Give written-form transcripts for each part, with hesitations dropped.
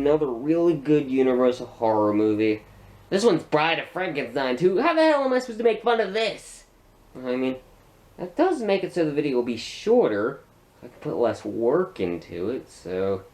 another really good Universal horror movie. This one's Bride of Frankenstein, too. How the hell am I supposed to make fun of this? I mean, that does make it so the video will be shorter. I can put less work into it, so...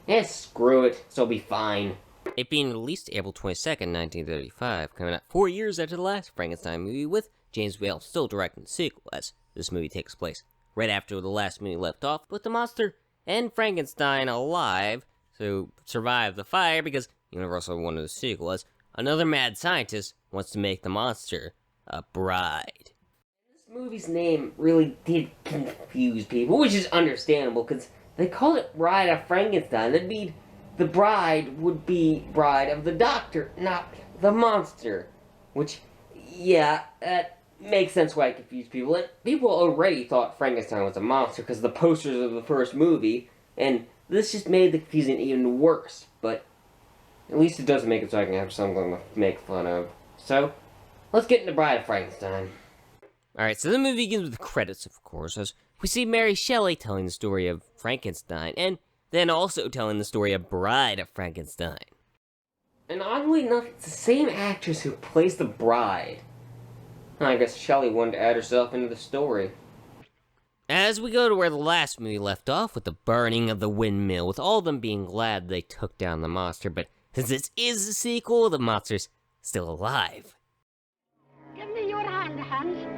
yeah, screw it. It'll be fine. It being released April 22nd, 1935, coming out 4 years after the last Frankenstein movie, with James Whale still directing the sequel, as this movie takes place right after the last movie left off, with the monster and Frankenstein alive, so survive the fire, because Universal wanted a sequel, as another mad scientist wants to make the monster a bride. This movie's name really did confuse people, which is understandable, because they called it Bride of Frankenstein. That'd mean the bride would be bride of the doctor, not the monster. Which, yeah, that makes sense why it confused people. And people already thought Frankenstein was a monster because of the posters of the first movie, and this just made the confusion even worse. But at least it doesn't make it so I can have something to make fun of. So, let's get into Bride of Frankenstein. Alright, so the movie begins with credits, of course, as we see Mary Shelley telling the story of Frankenstein, and then also telling the story of Bride of Frankenstein. And oddly enough, it's the same actress who plays the bride. I guess Shelley wanted to add herself into the story. As we go to where the last movie left off, with the burning of the windmill, with all of them being glad they took down the monster, but since this is a sequel, the monster's still alive. Give me your hand, Hans.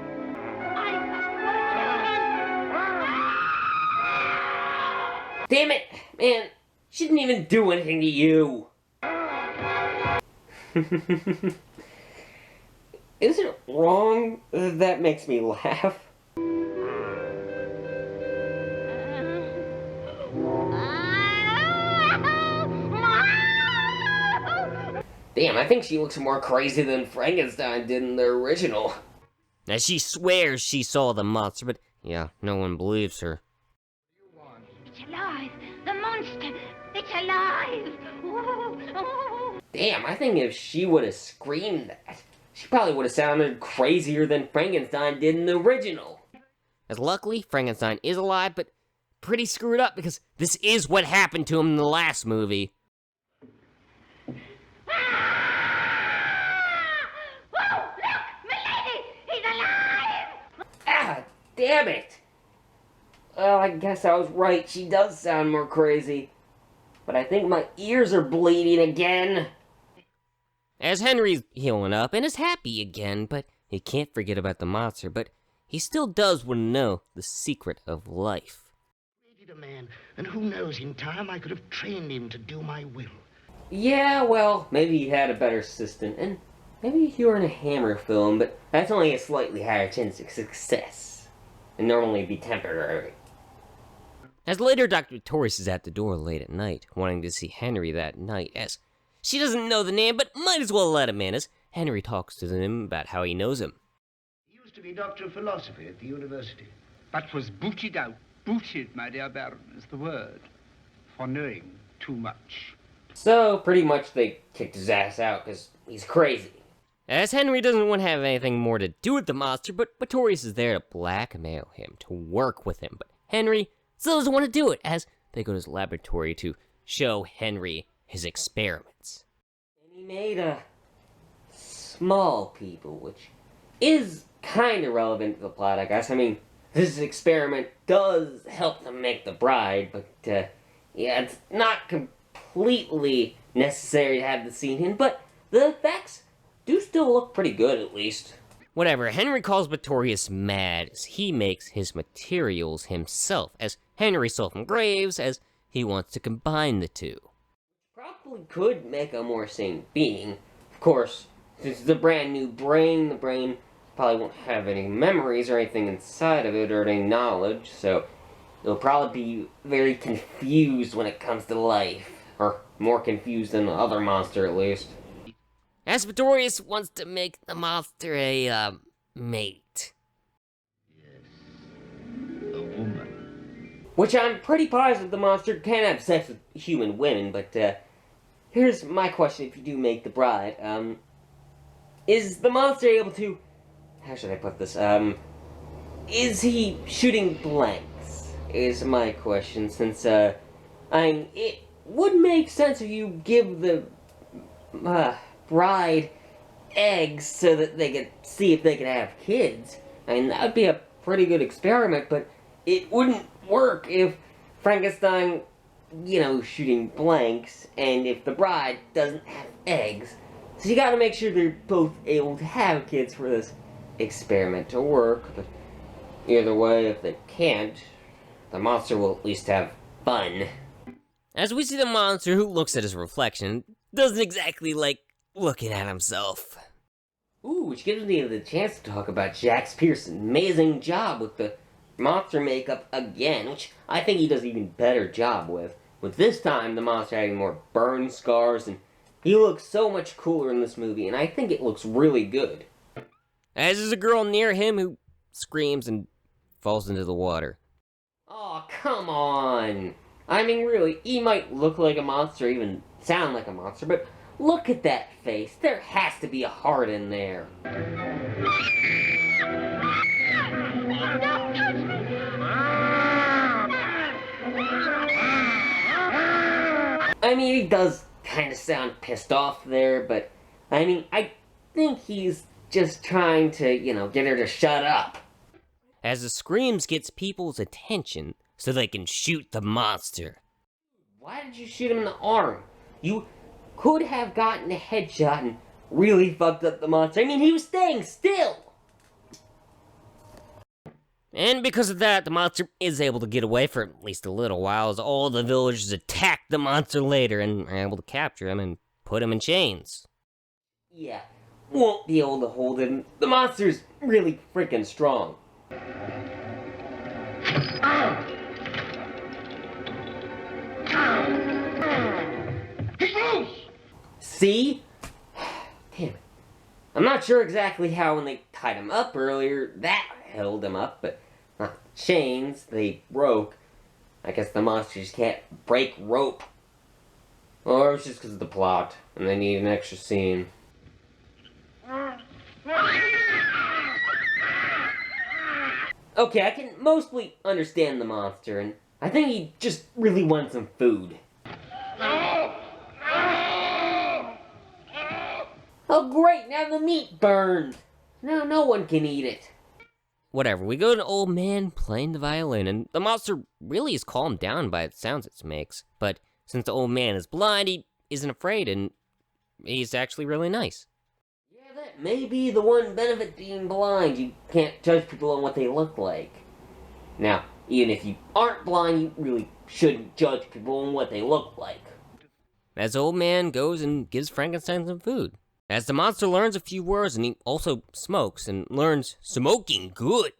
Damn it! Man, she didn't even do anything to you! Is it wrong that makes me laugh? Damn, I think she looks more crazy than Frankenstein did in the original. Now, she swears she saw the monster, but yeah, no one believes her. It's alive! The monster! It's alive! Damn, I think if she would have screamed that, she probably would have sounded crazier than Frankenstein did in the original. As luckily, Frankenstein is alive, but pretty screwed up because this is what happened to him in the last movie. Whoa! Look! Milady! He's alive! Ah, damn it! Well, I guess I was right. She does sound more crazy. But I think my ears are bleeding again. As Henry's healing up and is happy again, but he can't forget about the monster, but he still does want to know the secret of life. I created a man, and who knows, in time I could have trained him to do my will. Yeah, well, maybe he had a better assistant, and maybe if you were in a Hammer film, but that's only a slightly higher chance of success. And normally be temporary. As later, Dr. Torres is at the door late at night, wanting to see Henry that night, as she doesn't know the name, but might as well let him in, as Henry talks to him about how he knows him. He used to be Doctor of Philosophy at the university. But was booted out. Booted, my dear Baron, is the word. For knowing too much. So, pretty much they kicked his ass out, because he's crazy. As Henry doesn't want to have anything more to do with the monster, but Pretorius is there to blackmail him, to work with him, but Henry still doesn't want to do it, as they go to his laboratory to show Henry his experiments. And he made small people, which is kind of relevant to the plot, I guess. I mean, this experiment does help them make the bride, but, yeah, it's not completely necessary to have the scene in, but the effects do still look pretty good, at least. Whatever, Henry calls Pretorius mad as he makes his materials himself, as Henry stole from Graves, as he wants to combine the two. Probably could make a more sane being. Of course, since it's a brand new brain, the brain probably won't have any memories or anything inside of it or any knowledge, so it'll probably be very confused when it comes to life. Or more confused than the other monster, at least. As Pretorius wants to make the monster a, mate. Yes, a woman. Which I'm pretty positive the monster can have sex with human women, but, here's my question if you do make the bride. Is the monster able to... how should I put this? Is he shooting blanks? Is my question, since, would make sense if you give the bride eggs so that they could see if they could have kids. I mean, that would be a pretty good experiment, but it wouldn't work if Frankenstein, shooting blanks, and if the bride doesn't have eggs. So you gotta make sure they're both able to have kids for this experiment to work, but either way, if they can't, the monster will at least have fun. As we see the monster who looks at his reflection, doesn't exactly like looking at himself. Ooh, which gives me the chance to talk about Jack Pierce's amazing job with the monster makeup again, which I think he does an even better job with. With this time, the monster having more burn scars, and he looks so much cooler in this movie, and I think it looks really good. As there's a girl near him who screams and falls into the water. Oh, come on! I mean, really, he might look like a monster, even sound like a monster, but look at that face. There has to be a heart in there. Don't touch me! I mean, he does kind of sound pissed off there, but I mean, I think he's just trying to, get her to shut up. As the screams gets people's attention so they can shoot the monster. Why did you shoot him in the arm? You could have gotten a headshot and really fucked up the monster. I mean, he was staying still. And because of that, the monster is able to get away for at least a little while, as all the villagers attack the monster later and are able to capture him and put him in chains. Yeah, won't be able to hold him. The monster's really freaking strong. He's loose! See? Damn it. I'm not sure exactly how when they tied him up earlier, that held him up, but chains, they broke. I guess the monster just can't break rope. Or it's just because of the plot, and they need an extra scene. Okay, I can mostly understand the monster, and I think he just really wants some food. Oh great, now the meat burned! Now no one can eat it. Whatever, we go to an old man playing the violin, and the monster really is calmed down by the sounds it makes. But since the old man is blind, he isn't afraid, and he's actually really nice. Yeah, that may be the one benefit being blind. You can't judge people on what they look like. Now, even if you aren't blind, you really shouldn't judge people on what they look like. As the old man goes and gives Frankenstein some food. As the monster learns a few words, and he also smokes, and learns smoking good.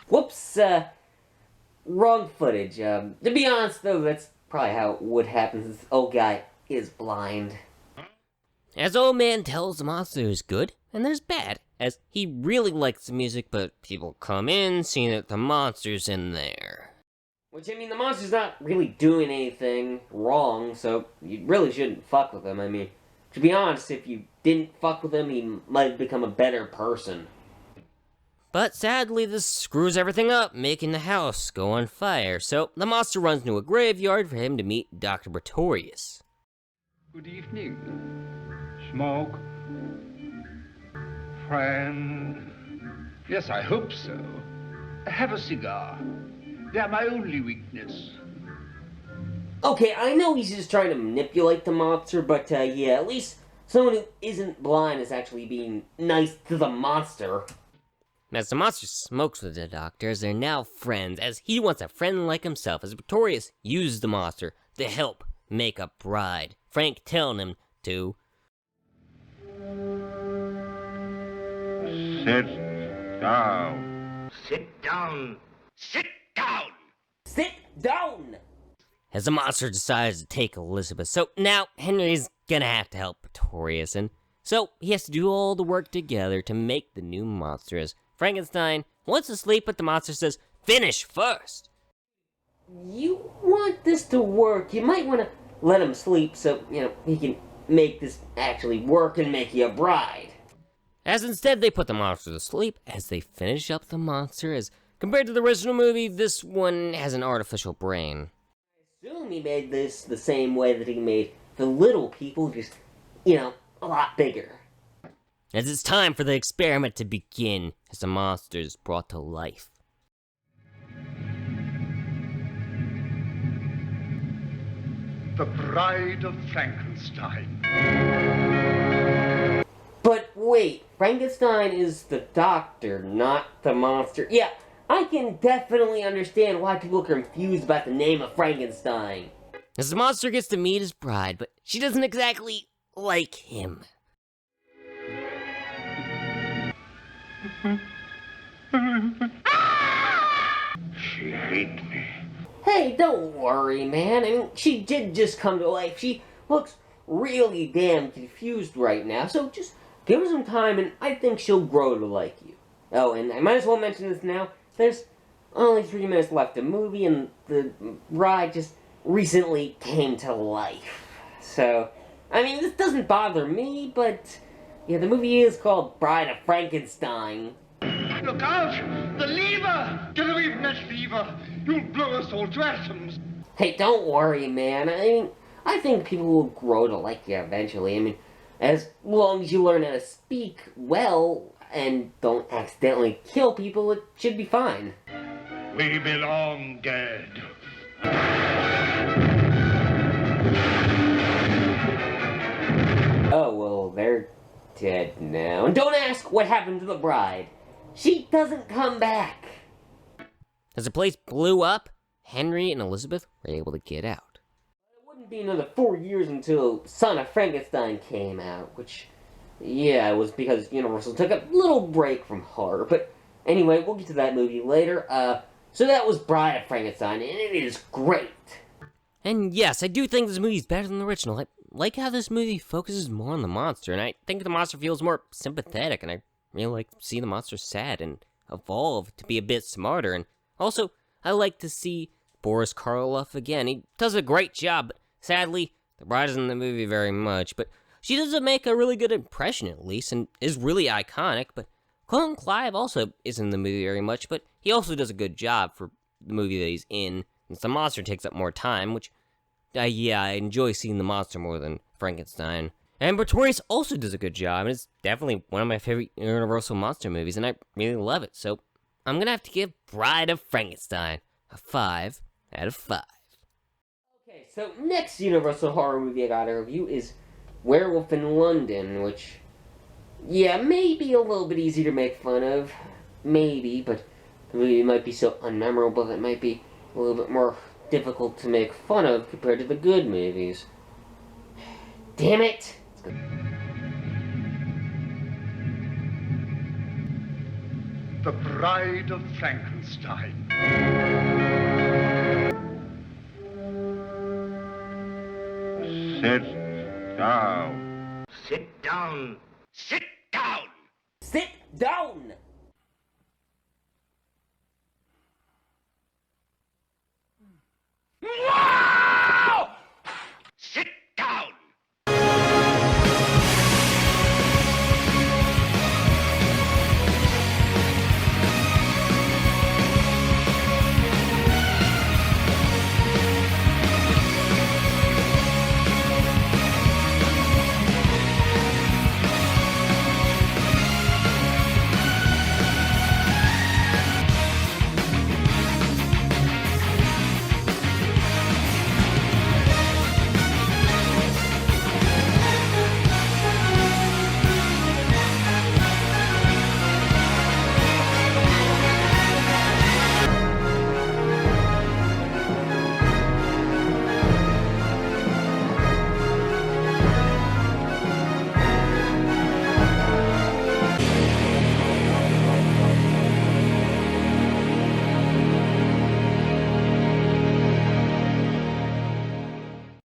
Whoops, wrong footage. To be honest though, that's probably how it would happen since this old guy is blind. As old man tells the monster there's good, and there's bad, as he really likes the music, but people come in seeing that the monster's in there. Which, I mean, the monster's not really doing anything wrong, so you really shouldn't fuck with him. I mean, to be honest, if you didn't fuck with him, he might have become a better person. But sadly, this screws everything up, making the house go on fire, so the monster runs into a graveyard for him to meet Dr. Pretorius. Good evening. Smoke? Friend? Yes, I hope so. Have a cigar. They're my only weakness. Okay, I know he's just trying to manipulate the monster, but yeah, at least someone who isn't blind is actually being nice to the monster. As the monster smokes with the doctor, as they're now friends, as he wants a friend like himself, as Pretorius uses the monster to help make a bride. Frank telling him to... Sit down. Sit down. Sit down! Sit down! As the monster decides to take Elizabeth, so now Henry's gonna have to help Pretorius, and so he has to do all the work together to make the new monster, as Frankenstein wants to sleep, but the monster says, finish first! You want this to work, you might want to let him sleep so, he can make this actually work and make you a bride. as instead they put the monster to sleep as they finish up the monster. As compared to the original movie, this one has an artificial brain. I assume he made this the same way that he made the little people, just, a lot bigger. As it's time for the experiment to begin, as the monster is brought to life. The Bride of Frankenstein. But wait, Frankenstein is the doctor, not the monster. Yeah, I can definitely understand why people are confused about the name of Frankenstein. As the monster gets to meet his bride, but she doesn't exactly like him. She hates me. Hey, don't worry, man. I mean, she did just come to life. She looks really damn confused right now, so just give her some time and I think she'll grow to like you. Oh, and I might as well mention this now. There's only 3 minutes left of the movie and the ride just recently came to life. So, I mean, this doesn't bother me, but yeah, the movie is called Bride of Frankenstein. Look out! The lever! Get away from that lever! You'll blow us all to atoms! Hey, don't worry, man. I think people will grow to like you eventually. I mean, as long as you learn how to speak well and don't accidentally kill people, it should be fine. We belong dead. Oh, well, they're dead now. And don't ask what happened to the bride. She doesn't come back. As the place blew up, Henry and Elizabeth were able to get out. It wouldn't be another 4 years until Son of Frankenstein came out, which, yeah, it was because Universal took a little break from horror. But anyway, we'll get to that movie later. So that was Bride of Frankenstein, and it is great. And yes, I do think this movie is better than the original. I like how this movie focuses more on the monster, and I think the monster feels more sympathetic, and I really like to see the monster sad and evolve to be a bit smarter. And also, I like to see Boris Karloff again. He does a great job, but sadly, the bride isn't in the movie very much, but she does make a really good impression at least, and is really iconic. But Colin Clive also isn't in the movie very much, but he also does a good job for the movie that he's in, since the monster takes up more time, which, yeah, I enjoy seeing the monster more than Frankenstein. And Pretorius also does a good job, and it's definitely one of my favorite Universal monster movies, and I really love it, so I'm gonna have to give Bride of Frankenstein a 5 out of 5. Okay, so next Universal horror movie I gotta review is Werewolf in London, which, yeah, maybe a little bit easy to make fun of, maybe, but the movie might be so unmemorable that it might be a little bit more difficult to make fun of compared to the good movies. Damn it! The Bride of Frankenstein. Sit down. Sit down. Sit down. Sit down! Mwah!